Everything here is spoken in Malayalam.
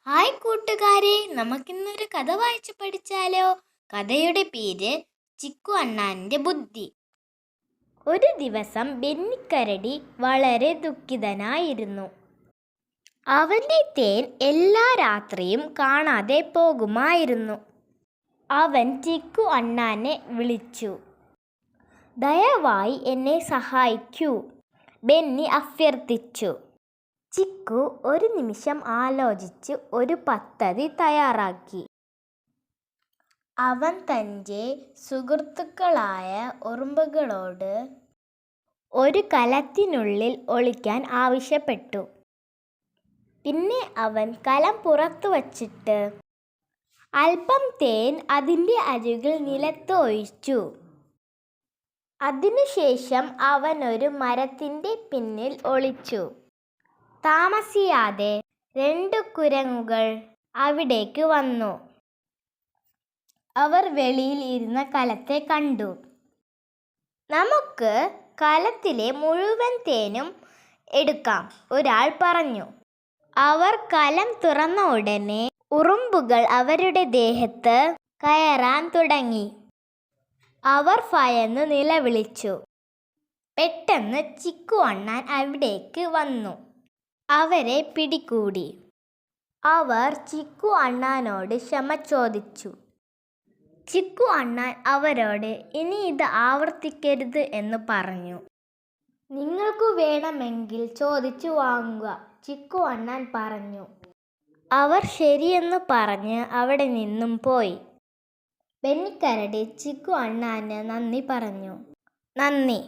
ഹായ് കൂട്ടുകാരെ, നമുക്കിന്നൊരു കഥ വായിച്ചു പഠിച്ചാലോ? കഥയുടെ പേര് ചിക്കു അണ്ണാന്റെ ബുദ്ധി. ഒരു ദിവസം ബെന്നിക്കരടി വളരെ ദുഃഖിതനായിരുന്നു. അവന്റെ തേൻ എല്ലാ രാത്രിയും കാണാതെ പോകുമായിരുന്നു. അവൻ ചിക്കു അണ്ണാനെ വിളിച്ചു. ദയവായി എന്നെ സഹായിക്കൂ, ബെന്നി അഭ്യർത്ഥിച്ചു. ചിക്കു ഒരു നിമിഷം ആലോചിച്ച് ഒരു പദ്ധതി തയ്യാറാക്കി. അവൻ തൻ്റെ സുഹൃത്തുക്കളായ ഉറുമ്പുകളോട് ഒരു കലത്തിനുള്ളിൽ ഒളിക്കാൻ ആവശ്യപ്പെട്ടു. പിന്നെ അവൻ കലം പുറത്തു വച്ചിട്ട് അല്പം തേൻ അതിൻ്റെ അരികിൽ നിലത്ത് ഒഴിച്ചു. അതിനുശേഷം അവൻ ഒരു മരത്തിൻ്റെ പിന്നിൽ ഒളിച്ചു. താമസിയാതെ 2 കുരങ്ങുകൾ അവിടേക്ക് വന്നു. അവർ വെളിയിൽ ഇരുന്ന കലത്തെ കണ്ടു. നമുക്ക് കലത്തിലെ മുഴുവൻ തേനും എടുക്കാം, ഒരാൾ പറഞ്ഞു. അവർ കലം തുറന്ന ഉടനെ ഉറുമ്പുകൾ അവരുടെ ദേഹത്ത് കയറാൻ തുടങ്ങി. അവർ ഭയന്ന് നിലവിളിച്ചു. പെട്ടെന്ന് ചിക്കു അണ്ണാൻ അവിടേക്ക് വന്നു. അവരെ പിടികൂടി. അവർ ചിക്കു അണ്ണാനോട് ക്ഷമ ചോദിച്ചു. ചിക്കു അണ്ണാൻ അവരോട് ഇനി ഇത് ആവർത്തിക്കരുത് എന്ന് പറഞ്ഞു. നിങ്ങൾക്കു വേണമെങ്കിൽ ചോദിച്ചു വാങ്ങുക, ചിക്കു അണ്ണാൻ പറഞ്ഞു. അവർ ശരിയെന്ന് പറഞ്ഞ് അവിടെ നിന്നും പോയി. ബെന്നിക്കരടി ചിക്കു അണ്ണാന് നന്ദി പറഞ്ഞു. നന്ദി.